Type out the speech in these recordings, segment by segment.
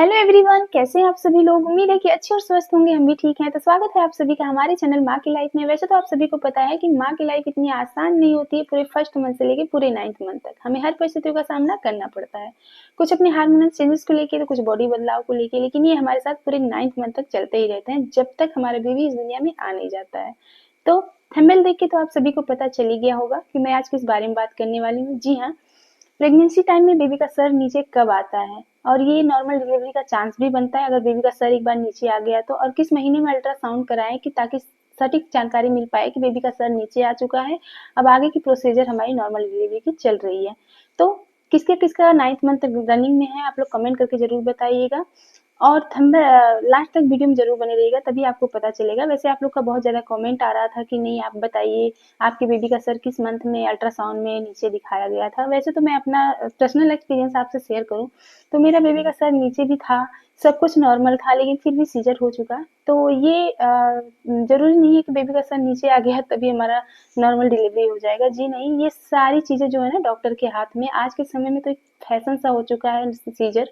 Hello everyone, कैसे हैं आप सभी लोग। उम्मीद है कि अच्छे और स्वस्थ होंगे। हम भी ठीक हैं। तो स्वागत है आप सभी का हमारे चैनल माँ की लाइफ में। वैसे तो आप सभी को पता है कि माँ की लाइफ इतनी आसान नहीं होती है। पूरे फर्स्ट मंथ से लेके पूरे 9th मंथ तक हमें हर परिस्थितियों का सामना करना पड़ता है, कुछ अपने हार्मोनल चेंजेस को लेके, तो कुछ बॉडी बदलाव को लेके। लेकिन ये हमारे साथ पूरे 9th मंथ तक चलते ही रहते हैं, जब तक हमारा बेबी इस दुनिया में आ नहीं जाता है। तो थंबनेल देख के तो आप सभी को पता चल ही गया होगा कि मैं आज किस बारे में बात करने वाली हूँ। जी हाँ, प्रेगनेंसी टाइम में बेबी का सर नीचे कब आता है और ये नॉर्मल डिलीवरी का चांस भी बनता है अगर बेबी का सर एक बार नीचे आ गया तो। और किस महीने में अल्ट्रासाउंड कराएं कि ताकि सटीक जानकारी मिल पाए कि बेबी का सर नीचे आ चुका है, अब आगे की प्रोसीजर हमारी नॉर्मल डिलीवरी की चल रही है। तो किसके किसका 9th मंथ रनिंग में है, आप लोग कमेंट करके जरूर बताइएगा। और लास्ट तक वीडियो में जरूर बने रहिएगा, तभी आपको पता चलेगा। वैसे आप लोग का बहुत ज़्यादा कमेंट आ रहा था कि नहीं आप बताइए आपके बेबी का सर किस मंथ में अल्ट्रासाउंड में नीचे दिखाया गया था। वैसे तो मैं अपना पर्सनल एक्सपीरियंस आपसे शेयर करूं तो मेरा बेबी का सर नीचे भी था, सब कुछ नॉर्मल था, लेकिन फिर भी सीजर हो चुका। तो ये जरूरी नहीं है कि बेबी का सर नीचे आ गया तभी हमारा नॉर्मल डिलीवरी हो जाएगा। जी नहीं, ये सारी चीज़ें जो है ना डॉक्टर के हाथ में। आज के समय में तो एक फैशन सा हो चुका है सीजर।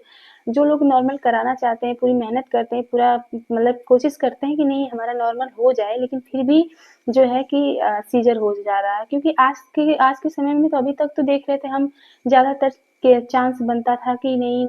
जो लोग नॉर्मल कराना चाहते हैं पूरी मेहनत करते हैं, पूरा मतलब कोशिश करते हैं कि नहीं हमारा नॉर्मल हो जाए, लेकिन फिर भी जो है कि सीजर हो जा रहा है। क्योंकि आज के समय में तो अभी तक तो देख रहे थे हम, ज़्यादातर के चांस बनता था कि नहीं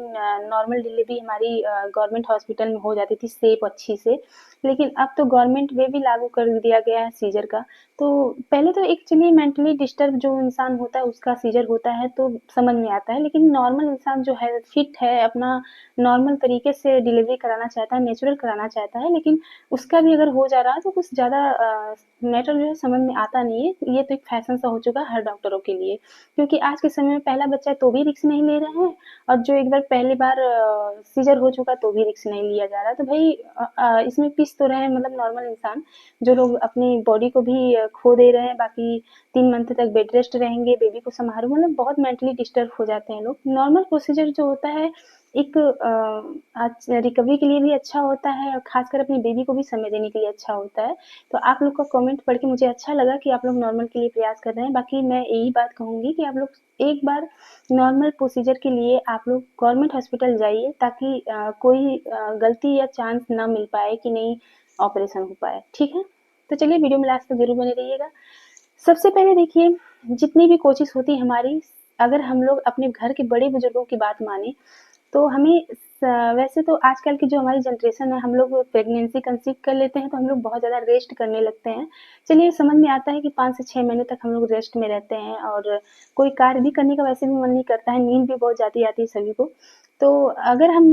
नॉर्मल डिलीवरी हमारी गवर्नमेंट हॉस्पिटल में हो जाती थी सेफ अच्छी से। लेकिन अब तो गवर्नमेंट वे भी लागू कर दिया गया है सीजर का। तो पहले तो एक चलिए मेंटली डिस्टर्ब जो इंसान होता है उसका सीजर होता है तो समझ में आता है, लेकिन नॉर्मल इंसान जो है फिट है, अपना नॉर्मल तरीके से डिलीवरी कराना चाहता है, नेचुरल कराना चाहता है, लेकिन उसका भी अगर हो जा रहा है तो कुछ ज़्यादा मैटर जो है समझ में आता नहीं है। ये तो एक फैशन सा हो चुका है हर डॉक्टरों के लिए। क्योंकि आज के समय में पहला बच्चा है तो भी रिस्क नहीं ले रहे हैं, और जो एक बार पहली बार सीजर हो चुका तो भी रिस्क नहीं लिया जा रहा। तो भाई इसमें पिस तो रहे हैं मतलब नॉर्मल इंसान, जो लोग अपनी बॉडी को भी खो दे रहे हैं। बाकी 3 मंथ तक बेड रेस्ट रहेंगे, बेबी को संभालो, मतलब बहुत मेंटली डिस्टर्ब हो जाते हैं लोग। नॉर्मल प्रोसीजर जो होता है एक रिकवरी के लिए भी अच्छा होता है, और खासकर अपनी बेबी को भी समय देने के लिए अच्छा होता है। तो आप लोग का कमेंट पढ़ के मुझे अच्छा लगा कि आप लोग नॉर्मल के लिए प्रयास कर रहे हैं। बाकी मैं यही बात कहूँगी कि आप लोग एक बार नॉर्मल प्रोसीजर के लिए आप लोग गवर्नमेंट हॉस्पिटल जाइए, ताकि कोई गलती या चांस ना मिल पाए कि नहीं ऑपरेशन हो पाए। ठीक है, तो चलिए वीडियो में लास्ट तक जरूर बने रहिएगा। सबसे पहले देखिए, जितनी भी कोशिश होती है हमारी, अगर हम लोग अपने घर के बड़े बुजुर्गों की बात माने तो हमें वैसे तो आजकल की जो हमारी जनरेशन है, हम लोग प्रेगनेंसी कंसीव कर लेते हैं तो हम लोग बहुत ज़्यादा रेस्ट करने लगते हैं। चलिए समझ में आता है कि 5 से 6 महीने तक हम लोग रेस्ट में रहते हैं, और कोई कार्य भी करने का वैसे भी मन नहीं करता है, नींद भी बहुत ज़्यादा आती है सभी को। तो अगर हम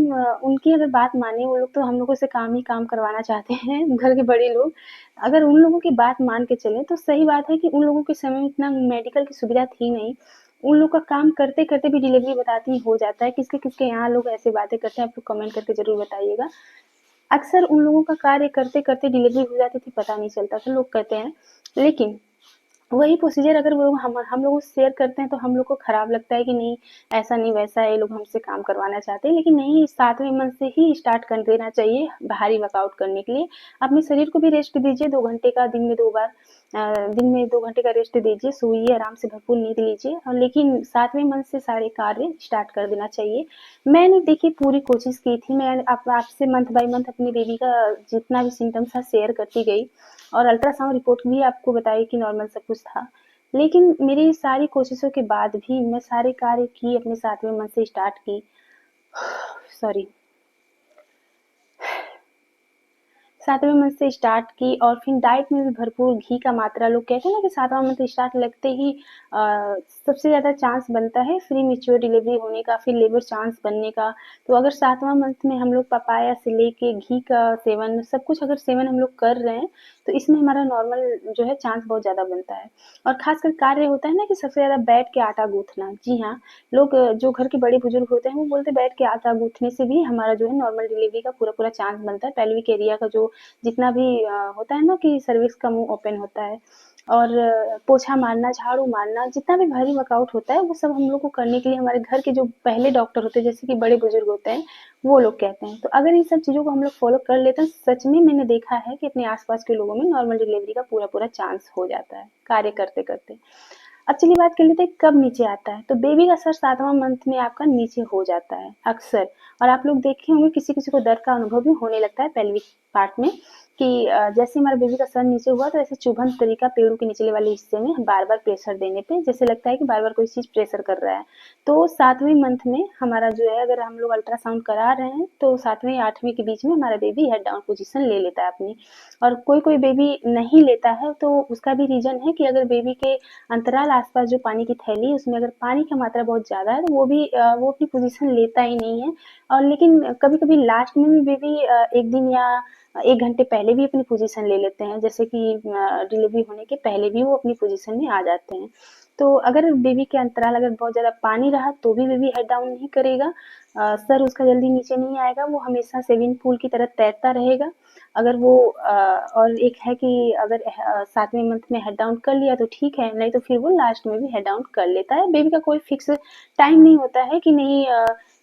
उनकी अगर बात माने, वो लोग तो हम लोगों से काम ही काम करवाना चाहते हैं घर के बड़े लोग। अगर उन लोगों की बात मान के चले तो सही बात है कि उन लोगों के समय में इतना मेडिकल की सुविधा थी नहीं। उन लोग का काम करते करते भी डिलीवरी बताती हो जाता है। किसके किसके यहाँ लोग ऐसी बातें करते हैं, आप लोग कमेंट करके जरूर बताइएगा। अक्सर उन लोगों का कार्य करते करते डिलीवरी हो जाती थी, पता नहीं चलता था, लोग कहते हैं। लेकिन वही प्रोसीजर अगर वो हम लोगों से शेयर करते हैं तो हम लोग को खराब लगता है कि नहीं ऐसा नहीं वैसा है, ये लोग हमसे काम करवाना चाहते हैं। लेकिन नहीं, 7वें मंथ से ही स्टार्ट कर देना चाहिए भारी वर्कआउट करने के लिए। अपने शरीर को भी रेस्ट दीजिए 2 घंटे का, दिन में 2 बार दिन में 2 घंटे का रेस्ट दीजिए, सोइए आराम से, भरपूर नींद लीजिए। और लेकिन 7वें मंथ से सारे कार्य स्टार्ट कर देना चाहिए। मैंने देखिए पूरी कोशिश की थी, मैं आपसे मंथ बाय मंथ अपनी बेबी का जितना भी सिम्टम्स था शेयर करती गई, और अल्ट्रासाउंड रिपोर्ट भी आपको बताई कि नॉर्मल सब कुछ था। लेकिन मेरी सारी कोशिशों के बाद भी मैं सारे कार्य की अपने 7वें मंथ से स्टार्ट की। सॉरी, 7वें मंथ से स्टार्ट की, और फिर डाइट में भी भरपूर घी का मात्रा। लोग कहते हैं ना कि 7वां मंथ स्टार्ट लगते ही सबसे ज़्यादा चांस बनता है फ्री मेच्योर डिलीवरी होने का, फिर लेबर चांस बनने का। तो अगर 7वां मंथ में हम लोग पपाया से लेके घी का सेवन, सब कुछ अगर सेवन हम लोग कर रहे हैं तो इसमें हमारा नॉर्मल जो है चांस बहुत ज़्यादा बनता है। और खासकर कार्य होता है ना कि सबसे ज़्यादा बैठ के आटा गूंथना। जी हाँ, लोग जो घर के बड़े बुजुर्ग होते हैं वो बोलते हैं बैठ के आटा गूंथने से भी हमारा जो है नॉर्मल डिलीवरी का पूरा पूरा चांस बनता है। पेल्विक एरिया का जो जितना भी होता है ना कि सर्विक्स का मुंह ओपन होता है, और पोछा मारना, झाड़ू मारना, जितना भी भारी वर्कआउट होता है वो सब हम लोग को करने के लिए हमारे घर के जो पहले डॉक्टर होते हैं, जैसे कि बड़े बुजुर्ग होते हैं, वो लोग कहते हैं। तो अगर इन सब चीज़ों को हम लोग फॉलो कर लेते हैं, सच में मैंने देखा है कि अपने आसपास के लोगों में नॉर्मल डिलीवरी का पूरा पूरा चांस हो जाता है कार्य करते करते। अब चलिए बात कर लेते हैं कब नीचे आता है। तो बेबी का सर 7वां मंथ में आपका नीचे हो जाता है अक्सर। और आप लोग देखे होंगे किसी-किसी को दर्द का अनुभव भी होने लगता है पेल्विक पार्ट में कि जैसे हमारे बेबी का सर नीचे हुआ तो ऐसे चुभन तरीका पेड़ों के निचले वाले हिस्से में बार-बार प्रेशर देने पे जैसे लगता है कि बार-बार कोई चीज़ प्रेशर कर रहा है। तो 7वें मंथ में हमारा जो है अगर हम लोग अल्ट्रासाउंड करा रहे हैं तो 7वें या 8वें के बीच में हमारा बेबी हेड डाउन पोज़ीशन ले लेता है अपनी। और कोई-कोई बेबी नहीं लेता है तो उसका भी रीज़न है कि अगर बेबी के अंतराल आसपास जो पानी की थैली है उसमें अगर पानी की मात्रा बहुत ज़्यादा है तो वो अपनी पोजीशन लेता ही नहीं है। और लेकिन कभी-कभी लास्ट में भी बेबी 1 दिन या 1 घंटे पहले भी अपनी पोजीशन ले लेते हैं जैसे कि डिलीवरी होने के पहले भी वो अपनी पोजीशन में आ जाते हैं। तो अगर बेबी के अंतराल अगर बहुत ज़्यादा पानी रहा तो भी बेबी हेड डाउन नहीं करेगा। सर उसका जल्दी नीचे नहीं आएगा, वो हमेशा स्विमिंग पूल की तरह तैरता रहेगा। अगर वो और एक है कि अगर 7वें मंथ में हेड डाउन कर लिया तो ठीक है, नहीं तो फिर वो लास्ट में भी हेड डाउन कर लेता है। बेबी का कोई फिक्स टाइम नहीं होता है कि नहीं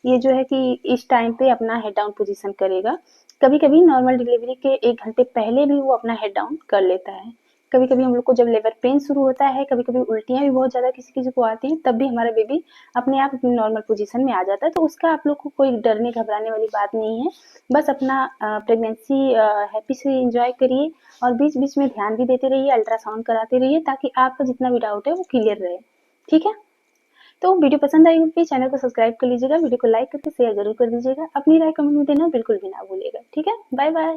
ये जो है कि इस टाइम पे अपना हेड डाउन पोजीशन करेगा। कभी-कभी नॉर्मल डिलीवरी के 1 घंटे पहले भी वो अपना हेड डाउन कर लेता है। कभी-कभी हम लोग को जब लेबर पेन शुरू होता है, कभी-कभी उल्टियाँ भी बहुत ज़्यादा किसी-किसी को आती हैं, तब भी हमारा बेबी अपने आप अपनी नॉर्मल पोजीशन में आ जाता है। तो उसका आप लोग को कोई डरने घबराने वाली बात नहीं है। बस अपना प्रेगनेंसी हैप्पी से एंजॉय करिए और बीच-बीच में ध्यान भी देते रहिए, अल्ट्रासाउंड कराते रहिए ताकि आपका जितना भी डाउट है वो क्लियर रहे। ठीक है? तो वीडियो पसंद आई होगी चैनल को सब्सक्राइब कर लीजिएगा, वीडियो को लाइक करके शेयर ज़रूर कर दीजिएगा। अपनी राय कमेंट में देना बिल्कुल भी ना भूलिएगा। ठीक है? Bye bye.